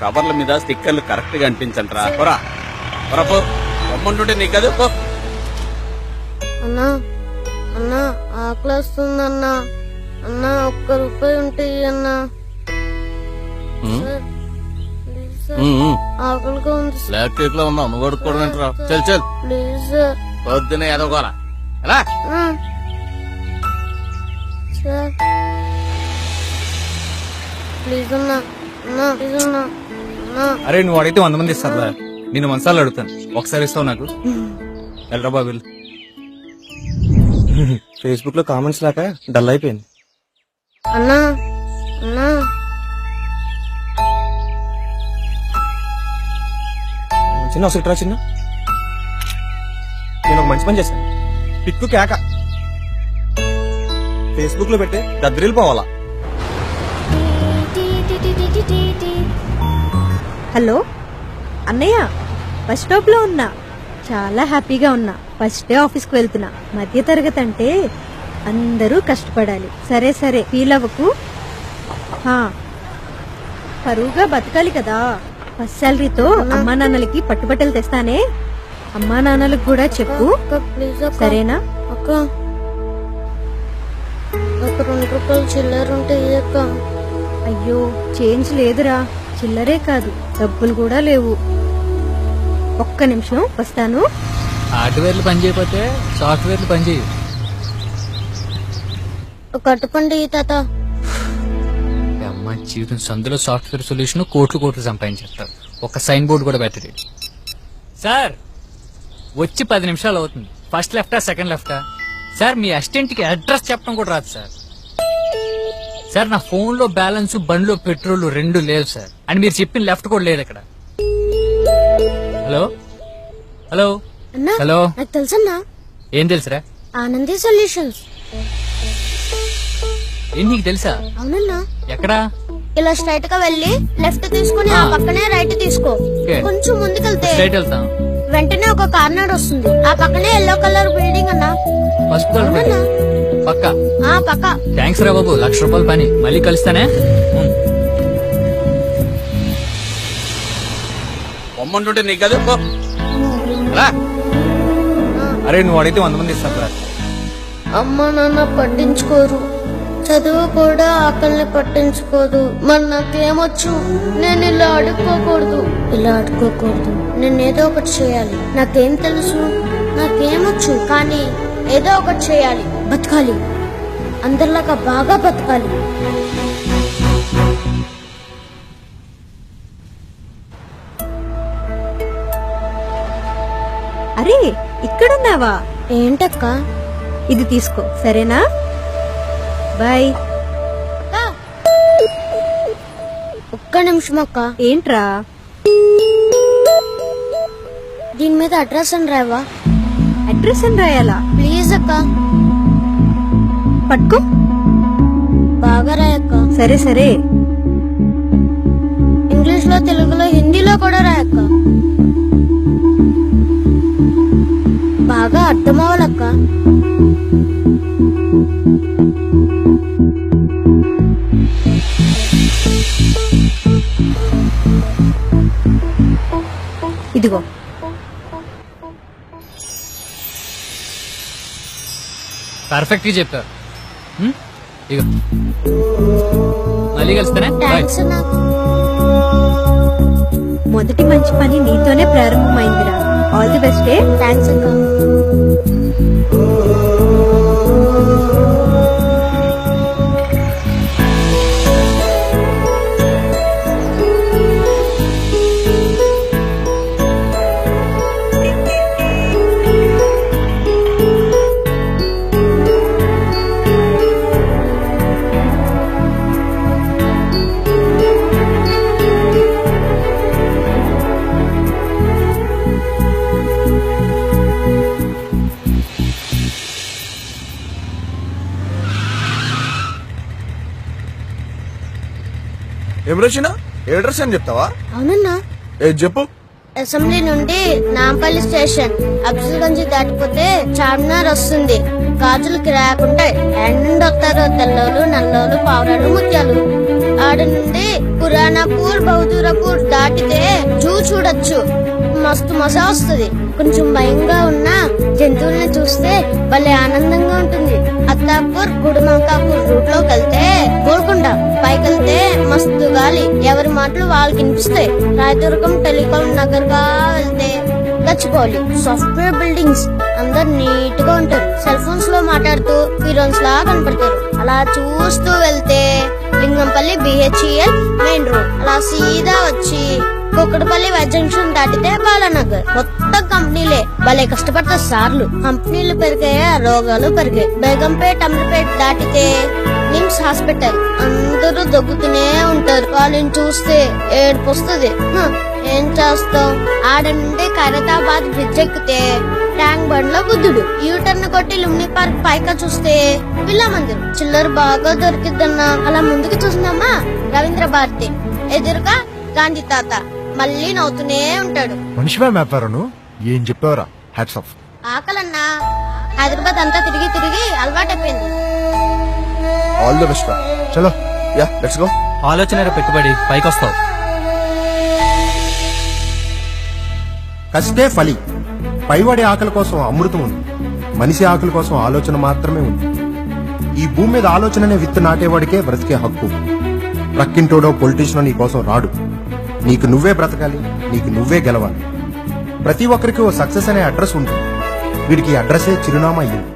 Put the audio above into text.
కవర్ల మీద స్టిక్కర్లు కరెక్ట్ గా అంటించండిరా. పోరా పోరా పో, బొమ్మంటుంటే నీకు కదా పో. అన్నా అన్నా ఆకలి వస్తుందన్నా. అన్నా ₹1 ఉంటే అన్నా. ప్లీజ్ సార్, ఆకలిగా ఉంది సార్. బ్లాక్ కేక్ లో ఉన్నావు, నువ్వు కొడుకోవడం చల్ చల్. Please sir. పొద్దునే ఎదగోరా ఎలా సార్ ప్లీజ్ అన్నా. అన్నా ప్లీజ్ అన్నా. అన్నా అరే నువ్వు అడిగితే 100 మంది ఇస్తారా? నేను మనసార్లు అడుగుతాను, ఒకసారి ఇస్తావు నాకు. వెళ్ళరా బాబు. ఫేస్బుక్ లో కామెంట్స్ లాక డల్ అయిపోయింది. అన్నా అన్నా చిన్న ఒకసారి ట్రా చిన్న. నేను ఒక మంచి పని చేశాను. పిక్కు కేక ఫేస్బుక్ లో పెట్టి దద్దరిల్లు పోవాలా. హలో అన్నయ్య, బస్ స్టాప్ లో ఉన్నా. చాలా హ్యాపీగా ఉన్నా. ఫస్ట్ డే ఆఫీస్కి వెళ్తున్నా. మధ్య తరగతి అంటే అందరూ కష్టపడాలి. సరే సరే ఫీల్ అవ్వకు. పరువుగా బతకాలి కదా. ఫస్ట్ శాలరీతో అమ్మా నాన్నలకి పట్టుబట్టలు తెస్తానే. అమ్మా నాన్నలకు కూడా చెప్పు, అక్క ప్లీజ్ అక్క. సరేనా? అక్క ఒక ₹2 చిల్లర ఉంటే అక్క. అయ్యో చేంజ్ లేదురా. చిల్లరే కాదు, డబ్బులు కూడా లేవు. ఒక్క నిమిషం వస్తాను. హార్డ్వేర్లు పని చేయకపోతే సాఫ్ట్వేర్లు పని చేయవు. ఒక అట్టుపండి తాత. అమ్మ జీవితం సందులో సాఫ్ట్వేర్ సొల్యూషన్ కోట్లు సంపాదించేస్తారు. ఒక సైన్ బోర్డు కూడా పెట్టలేదు. సార్ వచ్చి 10 నిమిషాలు అవుతుంది. ఫస్ట్ లెఫ్టా సెకండ్ లెఫ్టా? సార్ మీ అసిస్టెంట్ కి అడ్రస్ చెప్పడం కూడా రాదు సార్. సార్ నా ఫోన్ లో బ్యాలెన్స్, బండిలో పెట్రోల్ 2 లేవు సార్. అని మీరు చెప్పిన లెఫ్ట్ కూడా లేదు ఇక్కడ. హలో హలో అన్నా హలో, నాకు తెలుసన్నా. ఏం తెలుసురా? ఆనంది సొల్యూషన్స్. ఏం నీకు తెలుసా? అవునన్నా. ఎక్కడా? ఇలా స్ట్రైట్ గా వెళ్ళి లెఫ్ట్ తీసుకుని ఆ పక్కనే రైట్ తీసుకో. ఓకే. కొంచెం ముందుకెళ్తే స్ట్రైట్ వెళ్తాం. వెంటనే ఒక కార్నర్ వస్తుంది. ఆ పక్కనే ఎల్లో కలర్ బిల్డింగ్ అన్నా. పసుపు కలర్ అవునన్నా. పక్క. ఆ పక్క. థ్యాంక్స్ రా బాబు, ₹1,00,000 పని. మళ్ళీ కలుస్తానే. బొమ్మంటుంటే నీకు కదా పో. ఎలా అరే నువ్వు అడిగితే 100 మంది ఇస్తారా? అమ్మ నాన్న పట్టించుకోరు. చదువు కూడా ఆకలిని పట్టించుకోదు. మరి నాకేమొచ్చు? నేను ఇలా అడుక్కోకూడదు. నేను ఏదో ఒకటి చేయాలి. నాకేం తెలుసు? నాకేమొచ్చు? కానీ ఏదో ఒకటి చేయాలి. బతకాలి, అందరిలాగా బాగా బతకాలి. అరే ఇక్కడున్నావా? ఏంటక్క? ఇది తీసుకో, సరేనా? బాయ్. ఒక్క నిమిషం అక్క. ఏంట్రా? దీని మీద అడ్రస్ అని రావా? అడ్రస్ అని రాయాలా? ప్లీజ్ అక్క. పట్టుకో. బాగా రాయక్క. సరే సరే. ఇంగ్లీష్ లో, తెలుగులో, హిందీలో కూడా రాయక్క. బాగా అర్థం అవ్వాలక్క. ఇదిగో. పర్ఫెక్ట్ గా చెప్పారు. ఇగో మళ్ళీ కలుస్తానే. బాయ్. థ్యాంక్స్ అన్నా. మొదటి మంచి పని నీతోనే ప్రారంభమైందిరా. All the best. థ్యాంక్స్ అక్క. ఎప్పుడు ఏ డ్రెస్ అని చెప్తావా? అవునన్నా. చెప్పు. అసెంబ్లీ నుండి నాంపల్లి స్టేషన్, అఫ్జల్గంజ్ దాటిపోతే చార్మినార్ వస్తుంది. గాజులు కిరాకుంటాయి. ఎండ్ వస్తారు తెల్లోలు, నల్లోలు, పావురాలు, ముత్యాలు. ఆడ నుండి పురాణపూర్ బహదూరపూర్ దాటితే జూ చూడొచ్చు. మస్తు మజా వస్తుంది. కొంచెం భయంగా ఉన్న జంతువుల్ని చూస్తే భలే ఆనందంగా ఉంటుంది. అత్తాపూర్ గుడిమంకాపూర్ రూట్ లోకి వెళ్తే గోల్కొండ, పైకెళ్తే మస్తు గాలి, ఎవరి మాటలు వాళ్ళకి వినిపిస్తాయి. రాయదుర్గం టెలికాం నగర్ గా వెళ్తే గచ్చిపోలి, సాఫ్ట్వేర్ బిల్డింగ్స్, అందరు నీట్ గా ఉంటారు. సెల్ ఫోన్స్ లో మాట్లాడుతూ హీరోయిన్స్ లా కనపడతారు. అలా చూస్తూ వెళ్తే లింగంపల్లి BHEL మెయిన్ రోడ్, అలా సీదా వచ్చి కుక్కడపల్లి జంక్షన్ దాటితే బాలానగర్. మొత్తం కంపెనీలే. భలే కష్టపడతారు సార్లు. కంపెనీలు పెరిగాయా రోగాలు పెరిగాయి. బేగంపేట్ అమీర్పేట్ దాటితే నిమ్స్ హాస్పిటల్. అందరూ దొక్కుతూనే ఉంటారు. వాళ్ళని చూస్తే ఏడుపు వస్తుంది. ఏం చేస్తాం? ఆడ నుండి ఖైరతాబాద్ బ్రిడ్జ్ ఎక్కితే ట్యాంక్ బండ్ లో బుద్ధుడు. యూటర్న్ కొట్టి లుమ్ని పార్క్ పైగా చూస్తే బిర్లా మందిరం. చిల్లర బాగా దొరికిద్దన్నా. అలా ముందుకు చూసినామా రవీంద్ర భారతి, ఎదురుగా గాంధీ తాత. మళ్ళీ నవ్వుతూనే ఉంటాడు. మనిషివే వ్యాపారం ఏం చెప్పావరా? Hats off. ఆకలన్నా హైదరాబాద్ అంతా తిరిగి తిరిగి అలవాటైపోయింది. All the best. చలో యా లెట్స్ గో. ఆలోచన పెట్టుబడి పైకొస్తావు. కష్టే ఫలి. పైవాడి ఆకలి కోసం అమృతం ఉంది, మనిషి ఆకలి కోసం ఆలోచన మాత్రమే ఉంది. ఈ భూమి మీద ఆలోచన అనే విత్తు నాటేవాడికే బ్రతికే హక్కు. ప్రక్కింటోడో పొలిటీషియనో నీ కోసం రాడు. నీకు నువ్వే బ్రతకాలి, నీకు నువ్వే గెలవాలి. ప్రతి ఒక్కరికి ఓ సక్సెస్ అనే అడ్రస్ ఉంటుంది. వీడికి అడ్రస్సే చిరునామా అయ్యింది.